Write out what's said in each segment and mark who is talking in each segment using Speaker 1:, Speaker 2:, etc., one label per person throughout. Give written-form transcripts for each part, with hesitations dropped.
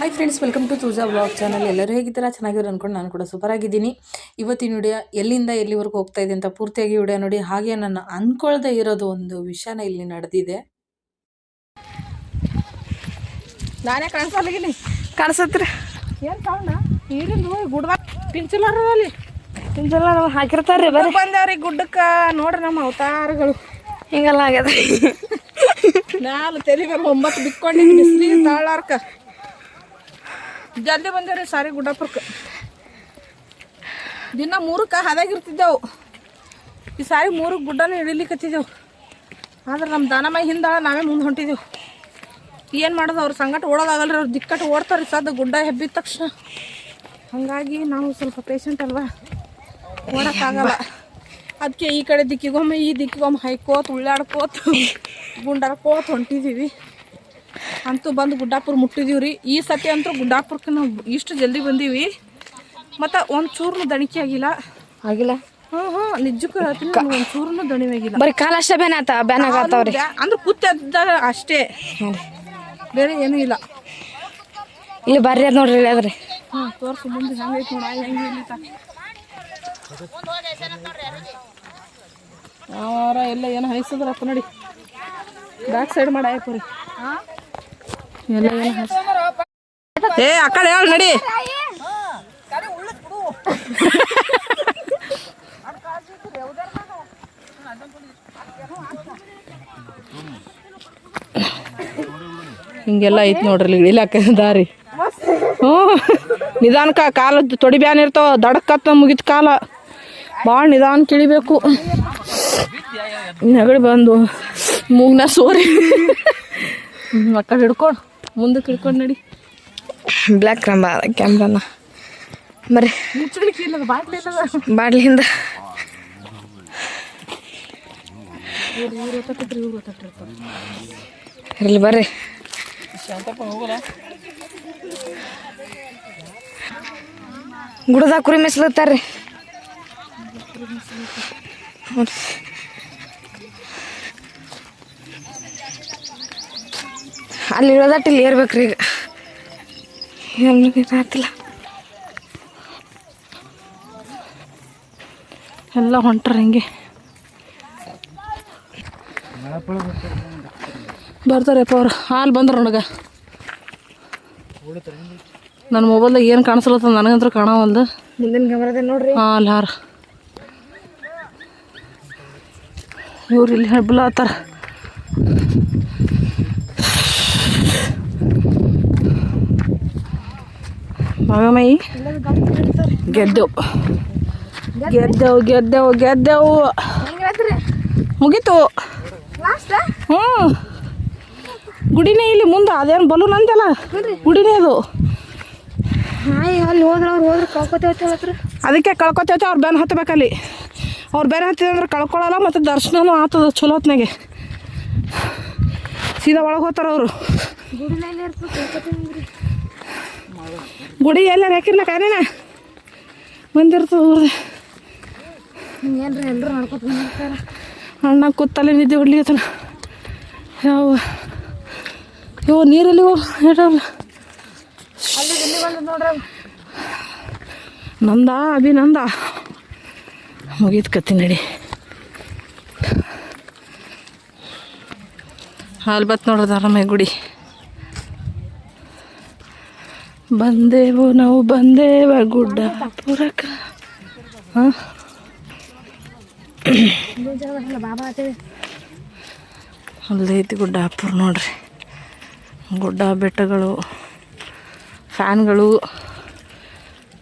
Speaker 1: Hi friends, welcome to ತುಜಾ blog channel. ಎಲ್ಲರೂ ಹೇಗಿದ್ದೀರಾ? ಚೆನ್ನಾಗಿರೋ ಅಂದ್ಕೊಂಡು ನಾನು ಕೂಡ ಸೂಪರ್ ಆಗಿದ್ದೀನಿ. ಇವತ್ತಿನ ವಿಡಿಯೋ ಎಲ್ಲಿಂದ ಎಲ್ಲಿವರೆಗೂ ಹೋಗ್ತಾ ಇದೆ ಅಂತ ಪೂರ್ತಿಯಾಗಿ ವಿಡಿಯೋ ನೋಡಿ. ಹಾಗೆ ನಾನು ಅಂದ್ಕೊಳ್ದೇ ಇರೋದು ಒಂದು ವಿಷಯನ ಇಲ್ಲಿ ನಡೆದಿದೆ.
Speaker 2: ನಾನೇ ಕಾಣಿಸಲಿದ್ದೀನಿ ಕಾಣಿಸತ್ರಿ ಏನು ಕಾರಣ ನೀರಿಂದ ಗುಡ್ಡ ಪಿಂಚಲಾರಲ್ಲಿ ಪಿಂಚಲ ಹಾಕಿರ್ತಾರ್ರಿ ಬರೀ ಬಂದವ್ರಿಗೆ ಗುಡ್ಡಕ್ಕೆ ನೋಡ್ರಿ ನಮ್ಮ ಅವತಾರಗಳು ಹಿಂಗೆಲ್ಲ ಆಗ್ಯದ. ನಾನು ತಲೆ ಮೇಲೆ 9 ಬಿಕ್ಕೊಂಡಿದ್ದು ಬಿಸಿಲಿಗೆ ತಾಳಾರ್ಕ ಜಲ್ದಿ ಬಂದೇವ್ರಿ ಸಾರಿ ಗುಡ್ಡಾಪುರಕ್ಕೆ. ದಿನ 3ಕ್ಕೆ ಹಾದಾಗಿರ್ತಿದ್ದೆವು. ಈ ಸಾರಿ 3ಕ್ಕೆ ಗುಡ್ಡನ ಇಳಿಲಿಕ್ಕತ್ತಿದ್ದೆವು. ಆದ್ರೆ ನಮ್ಮ ದಾನಮಾಯಿ ಹಿಂದಾಳ, ನಾವೇ ಮುಂದೆ ಹೊಂಟಿದ್ದೆವು. ಏನು ಮಾಡೋದು, ಅವ್ರ ಸಂಗಟ ಓಡೋದಾಗಲ್ರಿ, ಅವ್ರು ದಿಕ್ಕಟ್ಟು ಓಡ್ತಾರೆ ಸದ್ದು ಗುಡ್ಡ ಹೆಬ್ಬಿದ ತಕ್ಷಣ. ಹಾಗಾಗಿ ನಾವು ಸ್ವಲ್ಪ ಪೇಷಂಟ್ ಅಲ್ವಾ, ಓಡೋಕ್ಕಾಗಲ್ಲ. ಅದಕ್ಕೆ ಈ ಕಡೆ ದಿಕ್ಕಿಗೊಮ್ಮೆ ಈ ದಿಕ್ಕಿಗೊಮ್ಮೆ ಹೈಕೋತ ಉಳ್ಳಾಡ್ಕೋತ ಗುಂಡಾಡ್ಕೋತ ಹೊಂಟಿದ್ದೀವಿ. ಅಂತೂ ಬಂದು ಗುಡ್ಡಾಪುರ ಮುಟ್ಟಿದೀವಿ ರೀ. ಈ ಸತಿ ಅಂತೂ ಗುಡ್ಡಾಪುರಕ್ಕೆ ನಾವು ಇಷ್ಟು ಜಲ್ದಿ ಬಂದೀವಿ, ಮತ್ತು ಒಂದು ಚೂರ್ನು ದಣಿಕೆ ಆಗಿಲ್ಲ. ನಿಜಕ್ಕೂ ಹೇಳ್ತೀನಿ, ಒಂದು ಚೂರ್ನು ದಣಿವೆ ಆಗಿಲ್ಲ.
Speaker 3: ಬರೀ ಕಾಲ ಅಷ್ಟೇ ಬ್ಯಾನ್ ಆಗತ್ತವ್ರಿ.
Speaker 2: ಅಂದ್ರೆ ಕೂತ ಅಷ್ಟೇ, ಬೇರೆ ಏನೂ ಇಲ್ಲ.
Speaker 3: ಇಲ್ಲಿ ಬರ್ರಿ ಅದ್ ನೋಡ್ರಿ, ಅದ್ರಿ
Speaker 2: ತೋರ್ಸು ಮುಂದೆ ಹೆಂಗೈತಿ ನೋಡ, ಹೆಂಗೆ ಇಲ್ಲಿತ ಅವರ ಎಲ್ಲ ಏನು ಹೈಸದ್ರಪ್ಪ ನೋಡಿ. ಬ್ಯಾಕ್ ಸೈಡ್ ಮಾಡಿ ಆಯ್ತು ರೀ ಎಲ್ಲ ಏನು ಏ ಆ ಕಡೆ ಹೇಳಿ ನಡಿ. ಹಿಂಗೆಲ್ಲ ಐತಿ ನೋಡ್ರಿ ಇಳಿಲಾಕ ದಾರಿ. ನಿಧಾನಕ್ಕ ಕಾಲ ತೊಡಿ ಬ್ಯಾನ್ ಇರ್ತಾವ, ದಡಕ್ಕತ್ತ ಮುಗಿದ ಕಾಲ ಭಾಳ ನಿಧಾನ ಕಿಳಿಬೇಕು. ನೆಗಡಿ ಬಂದು ಮೂಗ್ನ ಸೋರಿ ಮಕ್ಕಳು ಹಿಡ್ಕೊಂಡು ಮುಂದಕ್ಕೆ ಹಿಡ್ಕೊಂಡು ನಡಿ.
Speaker 3: ಬ್ಲ್ಯಾಕ್ ಕ್ಯಾಮ್ರಾನ ಬರ್ರಿ, ಬಾಡ್ಲಿಂದ ಇರ್ಲಿ ಬರ್ರಿ. ಗುಡದಾಗ ಕುರಿ ಮೆಸ್ಲತ್ತಾರ್ರಿ. ಅಲ್ಲಿ ಇರೋದಟ್ಟು ಇಲ್ಲಿ ಏರ್ಬೇಕ್ರಿ. ಈಗ ಆತಿಲ್ಲ,
Speaker 2: ಎಲ್ಲ ಹೊಂಟ್ರ ಹಿಂಗೆ ಬರ್ತಾರಪ್ಪ ಅವ್ರು. ಹಾಲು ಬಂದ್ರು ನನಗೆ. ನನ್ನ ಮೊಬೈಲ್ದಾಗ ಏನು ಕಾಣಿಸ್ಲತ್ತ ನನಗಂತೂ ಕಾಣವಲ್ದು.
Speaker 3: ಮುಂದಿನ ಕ್ಯಾಮ್ರಾದ ನೋಡ್ರಿ.
Speaker 2: ಹಾಂ ಅಲ್ಲಿ ಹಾರ ಇವ್ರು ಇಲ್ಲಿ ಹೆಬ್ಬಲಾತಾರ. ಮಗಮೈ ಗೆದ್ದೆವು ಗೆದ್ದೆವು ಗೆದ್ದೆವು ಗೆದ್ದೆವು ಮುಗೀತು. ಹ್ಞೂ ಗುಡಿನೇ ಇಲ್ಲಿ ಮುಂದೆ, ಅದೇನು ಬಲೂನ್ ಅಂತಲ್ಲ ಗುಡಿನೇ ಅದು.
Speaker 3: ಅಲ್ಲಿ ಹೋದ್ರೆ ಅವ್ರು ಹೋದ್ರೆ ಕಳ್ಕೊತೇವತ್ರ,
Speaker 2: ಅದಕ್ಕೆ ಕಳ್ಕೊತೇವೆ. ಅವ್ರು ಬೇರೆ ಹತ್ತಬೇಕಲ್ಲಿ. ಅವ್ರು ಬೇರೆ ಹತ್ತಿದ್ರೆ ಕಳ್ಕೊಳ್ಳಲ್ಲ, ಮತ್ತು ದರ್ಶನೂ ಆಗ್ತದೆ ಚಲೋ ಹೊತ್ನಾಗೆ. ಸೀದಾ ಒಳಗೆ ಹೋಗ್ತಾರೆ ಅವರು. ಗುಡಿ ಎಲ್ಲಾರು ಹಾಕಿರ್ಲ ಕಾನೇನ ಬಂದಿರ್ತದೆ ಊರ್ದೆ.
Speaker 3: ಏನ್ರಿ ಎಲ್ಲರೂ ನಡ್ಕೊತ ಬಂದಿರ್ತಾರೆ.
Speaker 2: ಅಣ್ಣ ಕೂತಲ್ಲೇ ನಿದ್ದೆ ಹೊಡ್ಲಿಕತ್ತಾನ. ಯಾವ ಇವು ನೀರಲ್ಲಿ ಹೇಳಲ್ಲ. ನಂದ ಅಭಿನಂದ ಮುಗೀತು ಕತ್ತಿ ನಡಿ. ಹಾಲು ಬತ್ ನೋಡ್ರದ ಆರಾಮಾಗಿ ಗುಡಿ. ಬಂದೇವು ನಾವು ಬಂದೇವ ಗುಡ್ಡಾಪುರಕ್ಕ. ಹಾಂ ಅಲ್ಲೈತಿ ಗುಡ್ಡಾಪುರ ನೋಡ್ರಿ. ಗುಡ್ಡ ಬೆಟ್ಟಗಳು, ಫ್ಯಾನ್ಗಳು,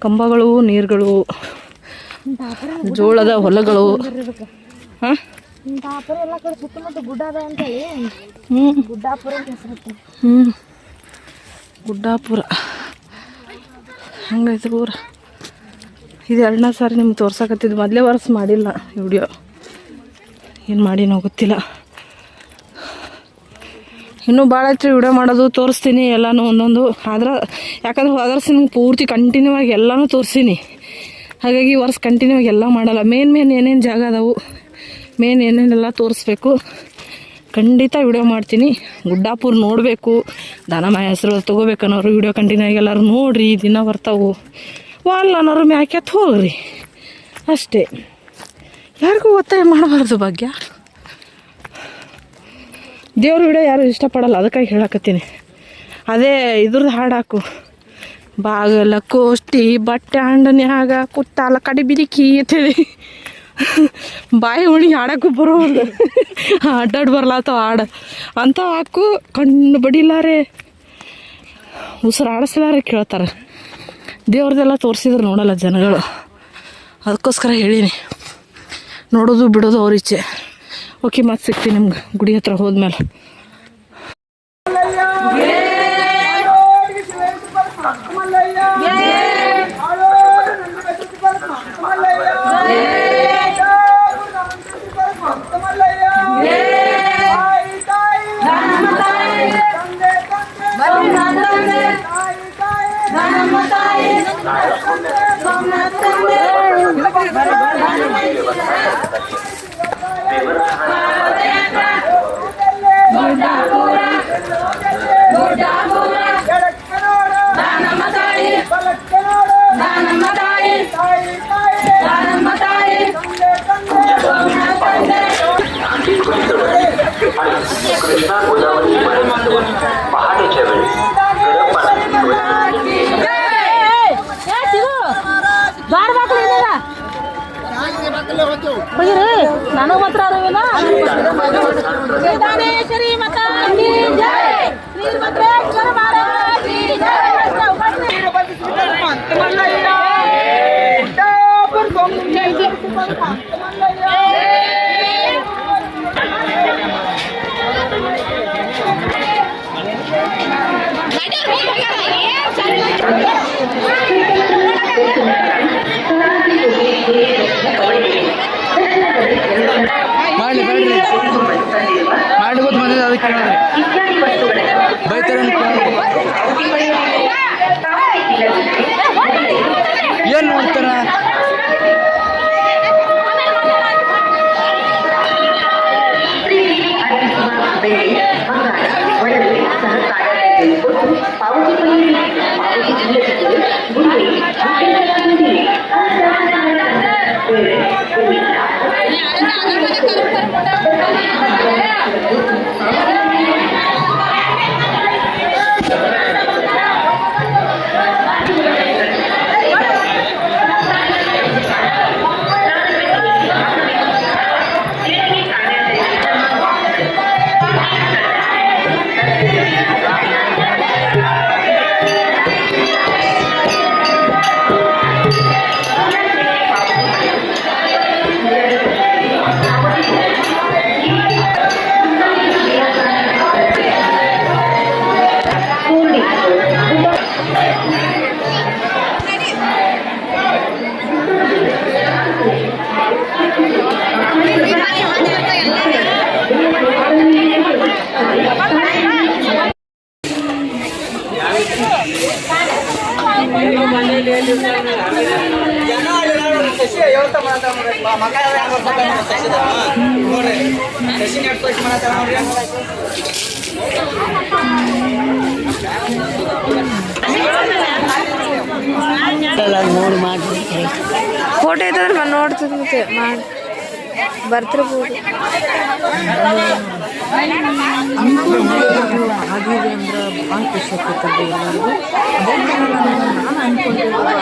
Speaker 2: ಕಂಬಗಳು, ನೀರುಗಳು, ಜೋಳದ ಹೊಲಗಳು. ಹಾಂ ಗುಡ್ಡಾಪುರ ಹಂಗೈತೆ ಊರ. ಇದು 2ನೇ ಸಾರಿ ನಿಮ್ಗೆ ತೋರ್ಸಕತ್ತಿದ್ದು. ಮೊದಲೇ ವರ್ಷ ಮಾಡಿಲ್ಲ ವಿಡಿಯೋ, ಏನು ಮಾಡಿನೋ ಗೊತ್ತಿಲ್ಲ. ಇನ್ನೂ ಭಾಳ ಐತ್ರಿ ವಿಡಿಯೋ ಮಾಡೋದು, ತೋರಿಸ್ತೀನಿ ಎಲ್ಲನೂ ಒಂದೊಂದು. ಆದ್ರೆ ಯಾಕಂದ್ರೆ ಹೋದ್ರೆ ನಿಮ್ಗೆ ಪೂರ್ತಿ ಕಂಟಿನ್ಯೂ ಆಗಿ ಎಲ್ಲನೂ ತೋರಿಸ್ತೀನಿ. ಹಾಗಾಗಿ ಈ ವರ್ಷ ಕಂಟಿನ್ಯೂ ಆಗಿ ಎಲ್ಲ ಮಾಡಲ್ಲ. ಮೇನ್ ಏನೇನು ಜಾಗ ಅದಾವು, ಮೇನ್ ಏನೇನೆಲ್ಲ ತೋರಿಸ್ಬೇಕು. ಖಂಡಿತ ವಿಡಿಯೋ ಮಾಡ್ತೀನಿ. ಗುಡ್ಡಾಪುರ ನೋಡಬೇಕು, ದನಮಾಯ ಹೆಸರು ತೊಗೋಬೇಕನ್ನೋರು ವಿಡಿಯೋ ಕಂಟಿನ್ಯೂ ಆಗಿ ಎಲ್ಲರೂ ನೋಡಿರಿ, ದಿನ ಬರ್ತಾವು. ವಾಲ್ ಅನ್ನೋರು ಮ್ಯಾಕೆತ್ ಹೋಗ್ರಿ ಅಷ್ಟೇ. ಯಾರಿಗೂ ಒತ್ತಾಯ ಮಾಡಬಾರ್ದು ಭಾಗ್ಯ. ದೇವ್ರ ವಿಡಿಯೋ ಯಾರು ಇಷ್ಟಪಡಲ್ಲ, ಅದಕ್ಕಾಗಿ ಹೇಳಕತ್ತೀನಿ. ಅದೇ ಇದ್ರದ್ದು ಹಾಡು ಹಾಕು, ಬಾಗಲ ಕೋಷ್ಟಿ ಬಟ್ಟೆ ಅಂಡನ್ಯಾಗ ಕುತ್ತಾಲ ಕಡಿ ಬಿರಿಕಿ ಅಂತೇಳಿ ಬಾಯಿ ಉಣಿ ಹಾಡಕ್ಕೂ ಬರೋಲ್ಲ, ಅಡ್ಡಾಡ್ ಬರ್ಲಾತವ ಹಾಡು ಅಂತ ಹಾಕು. ಕಣ್ಣು ಬಡಿಲಾರೆ, ಉಸಿರು ಆಡಿಸ್ಲಾರೆ ಕೇಳ್ತಾರೆ. ದೇವ್ರದ್ದೆಲ್ಲ ತೋರಿಸಿದ್ರೆ ನೋಡಲ್ಲ ಜನಗಳು, ಅದಕ್ಕೋಸ್ಕರ ಹೇಳೀನಿ. ನೋಡೋದು ಬಿಡೋದು ಅವ್ರ ಇಚ್ಛೆ. ಓಕೆ, ಮತ್ತೆ ಸಿಗ್ತೀನಿ ನಿಮ್ಗೆ ಗುಡಿ ಹತ್ರ ಹೋದ್ಮೇಲೆ.
Speaker 4: कृष्णा गोदावरी पहाटेच्या वेळी
Speaker 2: ನನಗೆ ಮಾತ್ರ
Speaker 5: ಮಾಡ್ಬೋದು ಮನೇಲಿ, ಅದಕ್ಕೆ ಕೇಳಿದ್ರೆ ಬೈತಾರೆ. ಏನು ನೋಡ್ತಾರ?
Speaker 3: ಫೋಟೋ ಐತಂದ್ರೆ ನೋಡ್ತಿದ್ ಮತ್ತೆ ಮಾಡಿ ಬರ್ತಿರ್ಬೋದು.
Speaker 1: ಆಗಿದೆ ಅಂದ್ರೆ ಭಾಳ ಖುಷಿ ಆಗ್ತೈತೆ ಎಲ್ಲರಿಗೂ. ಅದೇ ಥರ ನಾನು ಅಂದ್ಕೊಂಡಿರೋದು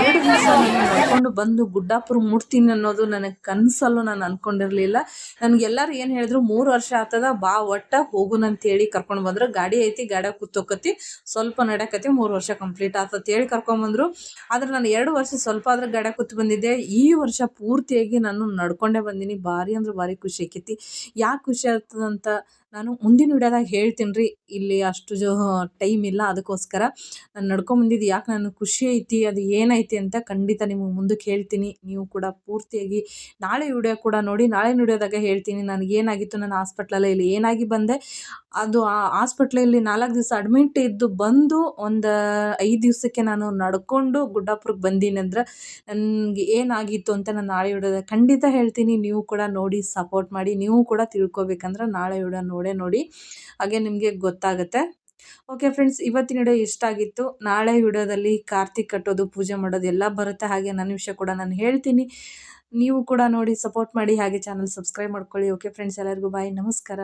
Speaker 1: ಎರಡು ದಿವಸ ನಡ್ಕೊಂಡು ಬಂದು ಗುಡ್ಡಾಪುರ ಮುಟ್ತೀನಿ ಅನ್ನೋದು ನನಗೆ ಕನಸಲ್ಲೂ ನಾನು ಅಂದ್ಕೊಂಡಿರಲಿಲ್ಲ. ನನಗೆಲ್ಲರೂ ಏನು ಹೇಳಿದ್ರು, 3 ವರ್ಷ ಆಗ್ತದ ಬಾ ಒಟ್ಟ ಹೋಗುನ್ ಅಂತೇಳಿ ಕರ್ಕೊಂಡು ಬಂದ್ರು. ಗಾಡಿ ಐತಿ, ಗಾಡಿಯಾಗ ಕೂತೋಕತಿ, ಸ್ವಲ್ಪ ನಡೆಯಕತಿ, 3 ವರ್ಷ ಕಂಪ್ಲೀಟ್ ಆಗ್ತದೆ ಹೇಳಿ ಕರ್ಕೊಂಡ್ಬಂದ್ರು. ಆದ್ರೆ ನಾನು 2 ವರ್ಷ ಸ್ವಲ್ಪ ಆದ್ರೆ ಗಾಡಿಯಾಗ ಕೂತು ಬಂದಿದ್ದೆ. ಈ ವರ್ಷ ಪೂರ್ತಿಯಾಗಿ ನಾನು ನಡ್ಕೊಂಡೇ ಬಂದೀನಿ. ಭಾರಿ ಅಂದ್ರೆ ಭಾರಿ ಖುಷಿ ಆಕೈತಿ. ಯಾಕೆ ಖುಷಿ ಆಗ್ತದಂತ ನಾನು ಮುಂದಿನ ವಿಡಿಯೋದಾಗ ಹೇಳ್ತೀನಿ ರೀ. ಇಲ್ಲಿ ಅಷ್ಟು ಟೈಮ್ ಇಲ್ಲ, ಅದಕ್ಕೋಸ್ಕರ ನಾನು ನಡ್ಕೊಂಬಂದಿದ್ದು ಯಾಕೆ ನನಗೆ ಖುಷಿ ಐತಿ, ಅದು ಏನೈತಿ ಅಂತ ಖಂಡಿತ ನಿಮಗೆ ಮುಂದಕ್ಕೆ ಹೇಳ್ತೀನಿ. ನೀವು ಕೂಡ ಪೂರ್ತಿಯಾಗಿ ನಾಳೆ ವಿಡಿಯೋ ಕೂಡ ನೋಡಿ. ನಾಳೆ ವಿಡಿಯೋದಾಗ ಹೇಳ್ತೀನಿ ನನಗೇನಾಗಿತ್ತು, ನನ್ನ ಹಾಸ್ಪಿಟ್ಲಲ್ಲಿ ಇಲ್ಲಿ ಏನಾಗಿ ಬಂದೆ. ಅದು ಆ ಹಾಸ್ಪಿಟ್ಲಲ್ಲಿ 4 ದಿವಸ ಅಡ್ಮಿಟ್ ಇದ್ದು ಬಂದು ಒಂದು 5 ದಿವಸಕ್ಕೆ ನಾನು ನಡ್ಕೊಂಡು ಗುಡ್ಡಾಪುರಕ್ಕೆ ಬಂದೀನಿ ಅಂದ್ರೆ ನನಗೆ ಏನಾಗಿತ್ತು ಅಂತ ನಾನು ನಾಳೆ ವಿಡಿಯೋದಾಗ ಖಂಡಿತ ಹೇಳ್ತೀನಿ. ನೀವು ಕೂಡ ನೋಡಿ ಸಪೋರ್ಟ್ ಮಾಡಿ. ನೀವು ಕೂಡ ತಿಳ್ಕೊಬೇಕಂದ್ರೆ ನಾಳೆ ವಿಡಿಯೋ ನೋಡಿ, ಹಾಗೆ ನಿಮಗೆ ಗೊತ್ತಾಗುತ್ತೆ. ಓಕೆ ಫ್ರೆಂಡ್ಸ್, ಇವತ್ತಿನ ವಿಡಿಯೋ ಇಷ್ಟ ಆಗಿತ್ತು. ನಾಳೆ ವಿಡಿಯೋದಲ್ಲಿ ಕಾರ್ತಿಕ್ ಕಟ್ಟೋದು, ಪೂಜೆ ಮಾಡೋದು ಎಲ್ಲ ಬರುತ್ತೆ. ಹಾಗೆ ನನ್ನ ವಿಷಯ ಕೂಡ ನಾನು ಹೇಳ್ತೀನಿ. ನೀವು ಕೂಡ ನೋಡಿ ಸಪೋರ್ಟ್ ಮಾಡಿ, ಹಾಗೆ ಚಾನಲ್ ಸಬ್ಸ್ಕ್ರೈಬ್ ಮಾಡ್ಕೊಳ್ಳಿ. ಓಕೆ ಫ್ರೆಂಡ್ಸ್, ಎಲ್ಲರಿಗೂ ಬಾಯ್, ನಮಸ್ಕಾರ.